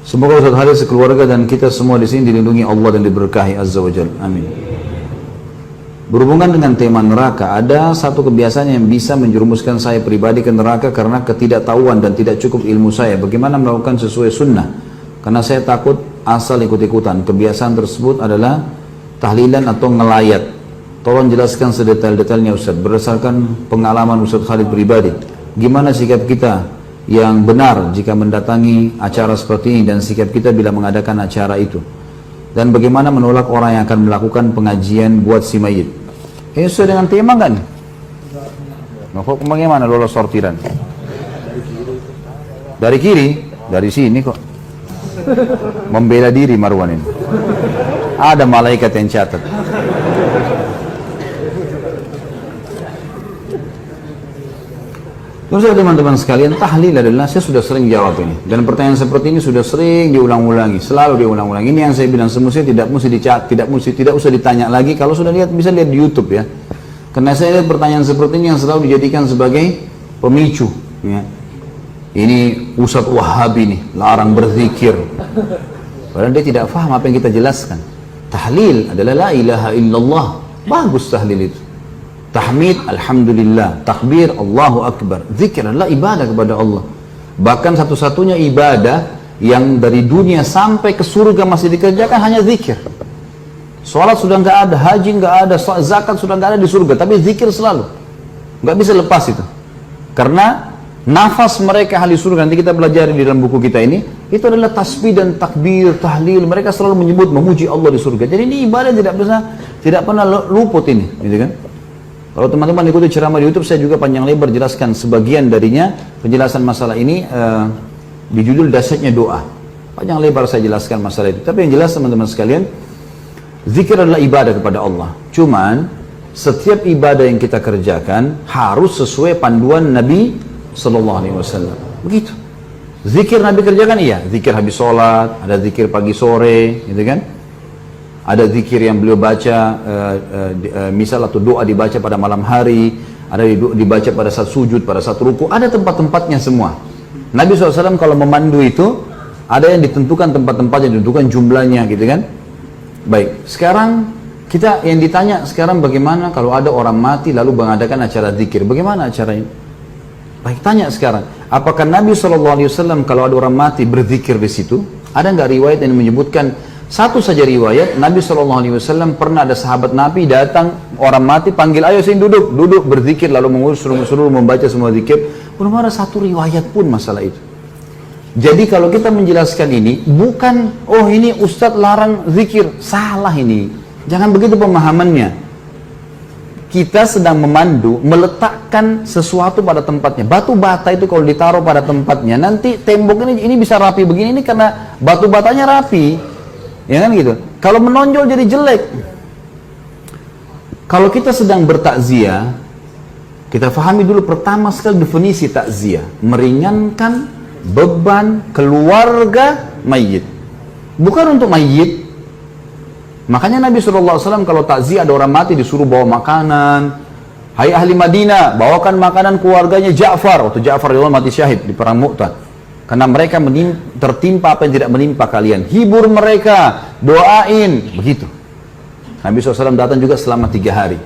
Semoga Ustaz Haris sekeluarga dan kita semua di sini dilindungi Allah dan diberkahi Azza wa Jalla. Amin. Berhubungan dengan tema neraka, ada satu kebiasaan yang bisa menjerumuskan saya pribadi ke neraka karena ketidaktahuan dan tidak cukup ilmu saya. Bagaimana melakukan sesuai sunnah? Karena saya takut asal ikut-ikutan. Kebiasaan tersebut adalah tahlilan atau ngelayat. Tolong jelaskan sedetail-detailnya Ustaz, berdasarkan pengalaman Ustaz Khalid pribadi. Gimana sikap kita yang benar jika mendatangi acara seperti ini dan sikap kita bila mengadakan acara itu, dan bagaimana menolak orang yang akan melakukan pengajian buat si mayit. Ini sesuai dengan tema kan? Kok bagaimana lolos sortiran? Dari kiri, dari sini kok. Membela diri Marwan ini. Ada malaikat yang catat. Terus teman-teman sekalian, tahlil adalah, saya sudah sering jawab ini, dan pertanyaan seperti ini sudah sering diulang-ulangi, selalu diulang-ulangi. Ini yang saya bilang, semestinya tidak usah ditanya lagi. Kalau sudah lihat, bisa lihat di YouTube ya. Karena saya lihat pertanyaan seperti ini yang selalu dijadikan sebagai pemicu ya. Ini Ustadz Wahabi nih, larang berzikir, padahal dia tidak paham apa yang kita jelaskan. Tahlil adalah la ilaha illallah, bagus tahlil itu. Tahmid, alhamdulillah. Takbir, Allahu Akbar. Zikir adalah ibadah kepada Allah. Bahkan satu-satunya ibadah yang dari dunia sampai ke surga masih dikerjakan hanya zikir. Sholat sudah nggak ada, haji nggak ada, zakat sudah nggak ada di surga, tapi zikir selalu. Nggak bisa lepas itu. Karena nafas mereka ahli surga, nanti kita belajar di dalam buku kita ini, itu adalah tasbih dan takbir, tahlil. Mereka selalu menyebut, memuji Allah di surga. Jadi ini ibadah tidak pernah luput ini, gitu kan? Kalau teman-teman ikuti ceramah di YouTube, saya juga panjang lebar jelaskan sebagian darinya, penjelasan masalah ini di judul Dahsyatnya Doa. Panjang lebar saya jelaskan masalah itu. Tapi yang jelas teman-teman sekalian, zikir adalah ibadah kepada Allah. Cuman setiap ibadah yang kita kerjakan harus sesuai panduan Nabi Sallallahu Alaihi Wasallam. Begitu. Zikir Nabi kerjakan iya, zikir habis sholat, ada zikir pagi sore, gitu kan? Ada zikir yang beliau baca, misal atau doa dibaca pada malam hari, ada dibaca pada saat sujud, pada saat ruku, ada tempat-tempatnya semua. Nabi SAW kalau memandu itu, ada yang ditentukan tempat-tempatnya, ditentukan jumlahnya gitu kan. Baik, sekarang kita yang ditanya sekarang bagaimana kalau ada orang mati lalu mengadakan acara zikir, bagaimana acaranya? Baik, tanya sekarang, apakah Nabi SAW kalau ada orang mati berzikir di situ? Ada nggak riwayat yang menyebutkan? Satu saja riwayat, Nabi SAW pernah ada sahabat Nabi datang, orang mati, panggil, ayo sini duduk berzikir, lalu suruh membaca semua zikir. Belum ada satu riwayat pun masalah itu. Jadi kalau kita menjelaskan ini, bukan, oh ini Ustadz larang zikir, salah ini. Jangan begitu pemahamannya. Kita sedang memandu, meletakkan sesuatu pada tempatnya. Batu bata itu kalau ditaruh pada tempatnya, nanti tembok ini bisa rapi begini, ini karena batu batanya rapi. Ya kan gitu. Kalau menonjol jadi jelek. Kalau kita sedang bertakziah, kita fahami dulu pertama sekali definisi takziah. Meringankan beban keluarga mayit. Bukan untuk mayit. Makanya Nabi SAW kalau takziah ada orang mati disuruh bawa makanan. Hai ahli Madinah, bawakan makanan keluarganya Ja'far. Waktu Ja'far mati syahid di perang Mu'tah. Karena mereka tertimpa apa yang tidak menimpa kalian. Hibur mereka, doain, begitu. Nabi SAW datang juga selama 3 hari.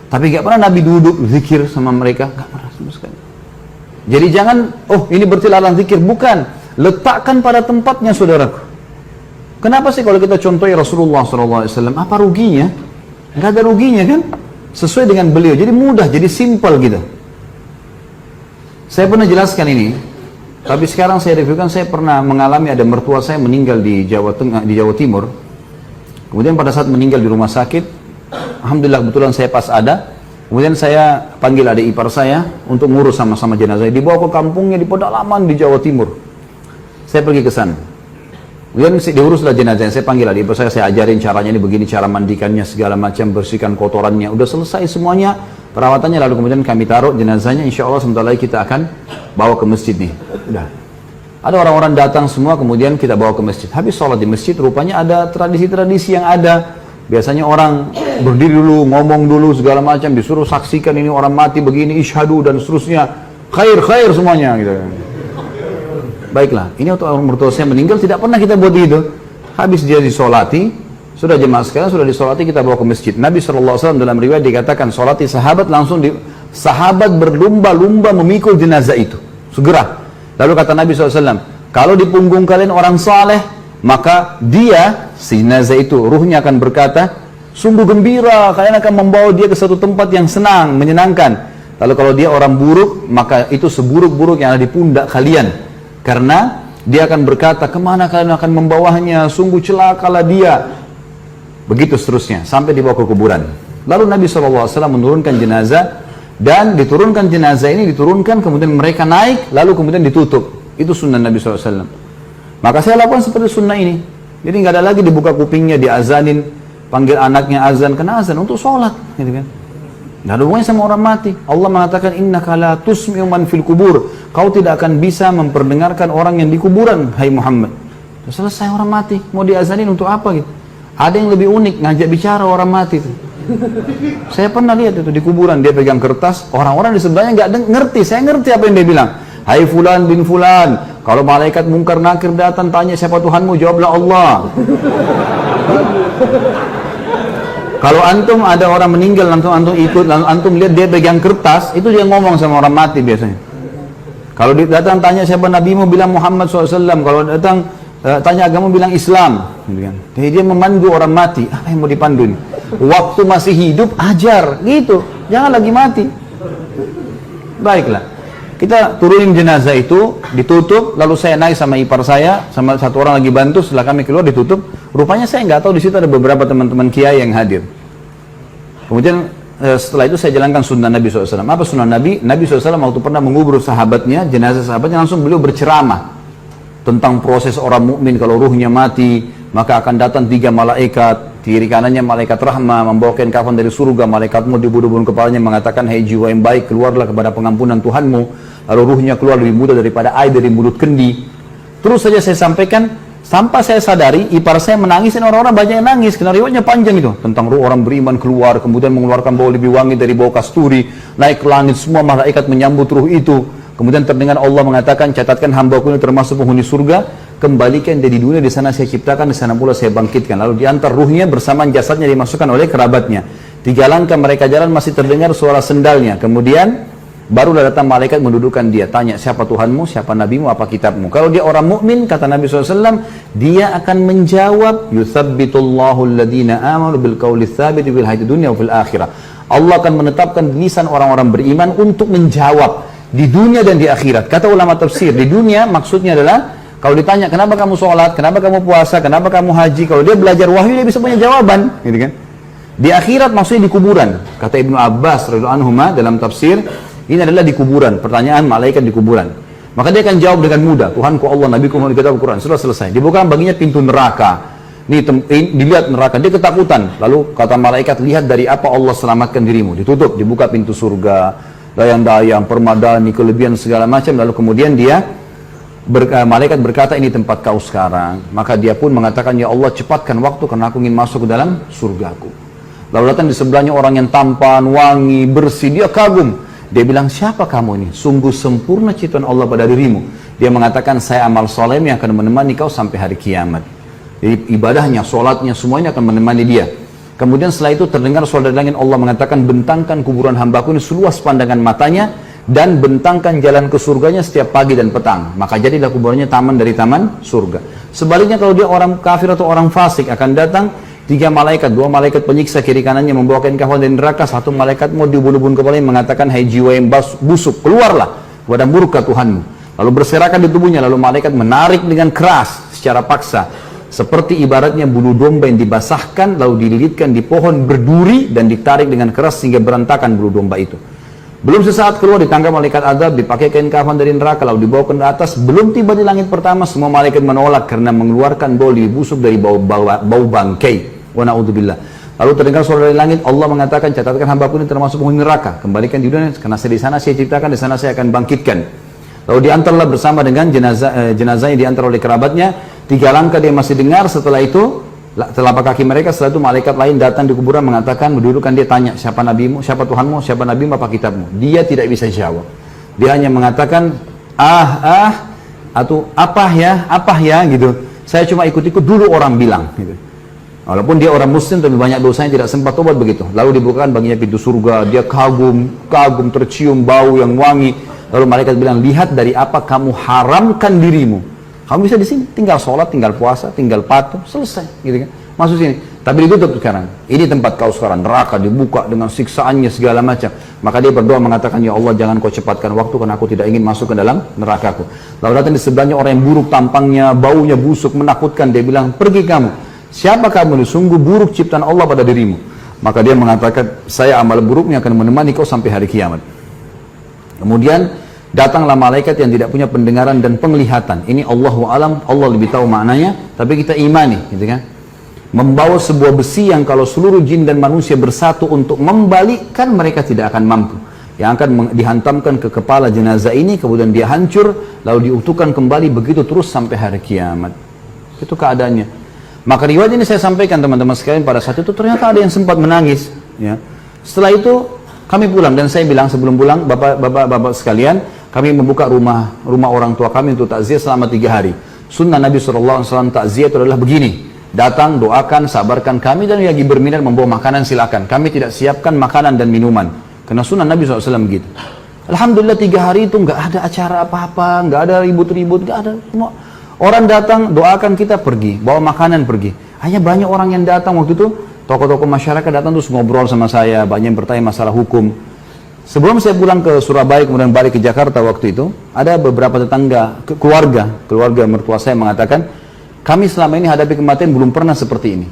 Tapi gak pernah Nabi duduk zikir sama mereka, gak pernah sama sekali. Jadi jangan, oh ini berarti larang zikir, bukan. Letakkan pada tempatnya saudaraku. Kenapa sih kalau kita contohi Rasulullah SAW, apa ruginya? Gak ada ruginya kan? Sesuai dengan beliau, jadi mudah, jadi simple gitu. Saya pernah jelaskan ini. Tapi sekarang saya reviewkan, saya pernah mengalami ada mertua saya meninggal di Jawa Timur. Kemudian pada saat meninggal di rumah sakit, alhamdulillah kebetulan saya pas ada. Kemudian saya panggil adik ipar saya untuk ngurus sama-sama jenazah. Dibawa ke kampungnya di pedalaman di Jawa Timur. Saya pergi ke sana. Kemudian diuruslah jenazah. Saya panggil adik ipar saya ajarin caranya ini begini, cara mandikannya segala macam, bersihkan kotorannya. Udah selesai semuanya perawatannya, lalu kemudian kami taruh jenazahnya. Insya Allah sebentar lagi kita akan bawa ke masjid nih. Udah. Ada orang-orang datang semua, kemudian kita bawa ke masjid. Habis sholat di masjid, rupanya ada tradisi-tradisi yang ada. Biasanya orang berdiri dulu, ngomong dulu, segala macam, disuruh saksikan ini orang mati begini, isyhadu dan seterusnya. Khair semuanya gitu. baiklah, ini untuk orang mertua saya meninggal, tidak pernah kita buat itu. Habis dia disolati, sudah jemaah sekalian, sudah disolati, kita bawa ke masjid. Nabi SAW dalam riwayat dikatakan, solati sahabat, langsung sahabat berlumba-lumba memikul jenazah itu, segera. Lalu kata Nabi SAW, kalau di punggung kalian orang saleh, maka dia, si jenazah itu, ruhnya akan berkata, sungguh gembira, kalian akan membawa dia ke satu tempat yang senang, menyenangkan. Lalu kalau dia orang buruk, maka itu seburuk-buruk yang ada di pundak kalian. Karena dia akan berkata, kemana kalian akan membawanya, sungguh celakalah dia. Begitu seterusnya, sampai dibawa ke kuburan. Lalu Nabi SAW menurunkan jenazah, dan diturunkan jenazah ini, diturunkan, kemudian mereka naik, lalu kemudian ditutup. Itu sunnah Nabi SAW. Maka saya lakukan seperti sunnah ini. Jadi nggak ada lagi dibuka kupingnya, diazanin, panggil anaknya azan, kena azan untuk sholat. Gitu kan. Nggak ada hubungannya sama orang mati. Allah mengatakan, innaka la tusmi'u man fil kubur. Kau tidak akan bisa memperdengarkan orang yang di kuburan, hai Muhammad. Selesai orang mati, mau diazanin untuk apa gitu? Ada yang lebih unik, ngajak bicara orang mati itu. Saya pernah lihat itu di kuburan, dia pegang kertas, orang-orang di sebelahnya nggak ngerti. Saya ngerti apa yang dia bilang. Hai fulan bin fulan, kalau malaikat mungkar nakir datang tanya siapa Tuhanmu, jawablah Allah. Kalau antum ada orang meninggal, antum ikut, lalu antum lihat dia pegang kertas, itu dia ngomong sama orang mati biasanya. Kalau datang tanya siapa nabimu, bilang Muhammad SAW. Kalau datang tanya agama, bilang Islam. Jadi dia memandu orang mati. Apa yang mau dipandu ini? Waktu masih hidup, ajar. Gitu. Jangan lagi mati. Baiklah. Kita turunin jenazah itu, ditutup, lalu saya naik sama ipar saya, sama satu orang lagi bantu, setelah kami keluar ditutup. Rupanya saya nggak tahu di situ ada beberapa teman-teman kiai yang hadir. Kemudian setelah itu saya jalankan sunnah Nabi SAW. Apa sunnah Nabi? Nabi SAW waktu pernah mengubur sahabatnya, jenazah sahabatnya, langsung beliau berceramah tentang proses orang mukmin kalau ruhnya mati, maka akan datang 3 malaikat, kiri kanannya malaikat rahmah, membawakan kafan dari surga, malaikat mau dibunuh-bunuh kepalanya mengatakan, hei jiwa yang baik, keluarlah kepada pengampunan Tuhanmu. Lalu ruhnya keluar lebih mudah daripada air dari mulut kendi. Terus saja saya sampaikan, sampai saya sadari, ipar saya menangis dan orang-orang banyak yang nangis, karena riwayatnya panjang itu, tentang ruh orang beriman keluar, kemudian mengeluarkan bau lebih wangi dari bau kasturi, naik ke langit, semua malaikat menyambut ruh itu. Kemudian terdengar Allah mengatakan, catatkan hambaku ini termasuk penghuni surga, kembalikan dia di dunia, di sana saya ciptakan, di sana pula saya bangkitkan. Lalu diantar ruhnya bersamaan jasadnya dimasukkan oleh kerabatnya. 3 langkah mereka jalan masih terdengar suara sendalnya. Kemudian barulah datang malaikat mendudukkan dia, tanya siapa Tuhanmu, siapa nabimu, apa kitabmu. Kalau dia orang mukmin, kata Nabi SAW, dia akan menjawab, yuthabbitullahu alladhina amanu bil qawli tsabiti fil hayatid dunya wa fil akhirah. Allah akan menetapkan lisan orang-orang beriman untuk menjawab di dunia dan di akhirat. Kata ulama tafsir, di dunia maksudnya adalah kalau ditanya kenapa kamu sholat, kenapa kamu puasa, kenapa kamu haji, kalau dia belajar wahyu dia bisa punya jawaban, gitu kan? Di akhirat maksudnya di kuburan. Kata Ibnu Abbas radhiyallahu anhu dalam tafsir, ini adalah di kuburan, pertanyaan malaikat di kuburan. Maka dia akan jawab dengan mudah, Tuhanku Allah, Nabiku Muhammad, kitab Al-Quran. Sudah selesai. Dibuka baginya pintu neraka. Dilihat neraka, dia ketakutan. Lalu kata malaikat, lihat dari apa Allah selamatkan dirimu. Ditutup, dibuka pintu surga, dayang-dayang, permadani, kelebihan segala macam. Lalu kemudian malaikat berkata, ini tempat kau sekarang. Maka dia pun mengatakan, ya Allah cepatkan waktu karena aku ingin masuk ke dalam surgaku. Lalu datang di sebelahnya orang yang tampan, wangi, bersih. Dia kagum. Dia bilang, siapa kamu ini? Sungguh sempurna ciptaan Allah pada dirimu. Dia mengatakan, saya amal soleh yang akan menemani kau sampai hari kiamat. Jadi ibadahnya, sholatnya, semuanya akan menemani dia. Kemudian setelah itu terdengar suara dari langit, Allah mengatakan, bentangkan kuburan hambaku ini seluas pandangan matanya, dan bentangkan jalan ke surganya setiap pagi dan petang. Maka jadilah kuburannya taman dari taman surga. Sebaliknya kalau dia orang kafir atau orang fasik, akan datang 3 malaikat, 2 malaikat penyiksa kiri kanannya membawakan kafan dari neraka, 1 malaikat mau dibunuh-bunuh kepalanya mengatakan, hai jiwa yang busuk, keluarlah kepada murka Tuhanmu. Lalu berserakan di tubuhnya, lalu malaikat menarik dengan keras secara paksa, seperti ibaratnya bulu domba yang dibasahkan lalu dililitkan di pohon berduri dan ditarik dengan keras sehingga berantakan bulu domba itu. Belum sesaat keluar, ditangkap malaikat azab, dipakai kain kafan dari neraka, lalu dibawa ke atas. Belum tiba di langit pertama, semua malaikat menolak karena mengeluarkan bau lebih busuk dari bau bangkai. Wa na'udzubillah. Lalu terdengar suara dari langit, Allah mengatakan, catatkan hambaku ini termasuk penghuni neraka, kembalikan di dunia karena di sana saya ciptakan, di sana saya akan bangkitkan. Lalu diantarlah bersama dengan jenazahnya diantar oleh kerabatnya. 3 langkah dia masih dengar, setelah itu telapak kaki mereka, setelah itu malaikat lain datang di kuburan mengatakan, mendudukkan dia, tanya siapa nabimu, siapa Tuhanmu, siapa nabimu, apa kitabmu. Dia tidak bisa jawab. Dia hanya mengatakan atau apa ya gitu. Saya cuma ikut-ikut dulu orang bilang gitu. Walaupun dia orang muslim tapi banyak dosanya tidak sempat tobat begitu. Lalu dibukakan baginya pintu surga, dia kagum tercium bau yang wangi. Lalu malaikat bilang, lihat dari apa kamu haramkan dirimu. Kamu bisa di sini, tinggal sholat, tinggal puasa, tinggal patuh, selesai, gitu kan? Masuk sini. Tapi ditutup sekarang. Ini tempat kau sekarang, neraka dibuka dengan siksaannya segala macam. Maka dia berdoa mengatakan, ya Allah jangan kau cepatkan waktu karena aku tidak ingin masuk ke dalam nerakaku. Lalu datang di sebelahnya orang yang buruk tampangnya, baunya busuk, menakutkan. Dia bilang, pergi kamu. Siapa kamu? Sungguh buruk ciptaan Allah pada dirimu. Maka dia mengatakan, saya amal buruknya akan menemani kau sampai hari kiamat. Kemudian datanglah malaikat yang tidak punya pendengaran dan penglihatan. Ini Allahu alam, Allah lebih tahu maknanya, tapi kita imani, gitu kan? Membawa sebuah besi yang kalau seluruh jin dan manusia bersatu untuk membalikkan, mereka tidak akan mampu. Yang akan dihantamkan ke kepala jenazah ini, kemudian dia hancur, lalu diutuhkan kembali begitu terus sampai hari kiamat. Itu keadaannya. Maka riwayat ini saya sampaikan teman-teman sekalian, pada saat itu ternyata ada yang sempat menangis. Ya. Setelah itu kami pulang dan saya bilang sebelum pulang, bapak sekalian, kami membuka rumah orang tua kami untuk takziah selama 3 hari. Sunnah Nabi SAW takziah itu adalah begini. Datang, doakan, sabarkan kami, dan lagi berminat membawa makanan silakan. Kami tidak siapkan makanan dan minuman. Karena sunnah Nabi SAW begitu. Alhamdulillah 3 hari itu nggak ada acara apa-apa, nggak ada ribut-ribut, nggak ada semua. Orang datang, doakan kita pergi, bawa makanan pergi. Hanya banyak orang yang datang waktu itu. Tokoh-tokoh masyarakat datang terus ngobrol sama saya, banyak yang bertanya masalah hukum. Sebelum saya pulang ke Surabaya, kemudian balik ke Jakarta waktu itu, ada beberapa tetangga, keluarga mertua saya mengatakan, kami selama ini hadapi kematian belum pernah seperti ini.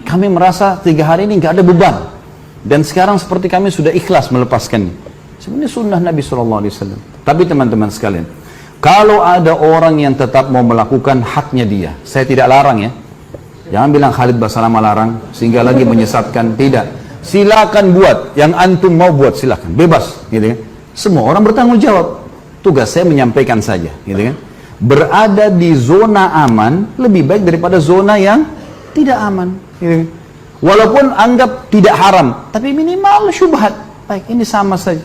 Kami merasa 3 hari ini nggak ada beban. Dan sekarang seperti kami sudah ikhlas melepaskannya. Sebenarnya sunnah Nabi SAW. Tapi teman-teman sekalian, kalau ada orang yang tetap mau melakukan haknya dia, saya tidak larang ya. Jangan bilang Khalid Basalamah larang, sehingga lagi menyesatkan. Tidak. Silakan buat. Yang antum mau buat, silakan. Bebas. Gitu kan? Semua orang bertanggung jawab. Tugas saya menyampaikan saja. Gitu kan? Berada di zona aman, lebih baik daripada zona yang tidak aman. Gitu kan? Walaupun anggap tidak haram, tapi minimal syubhat. Baik, ini sama saja.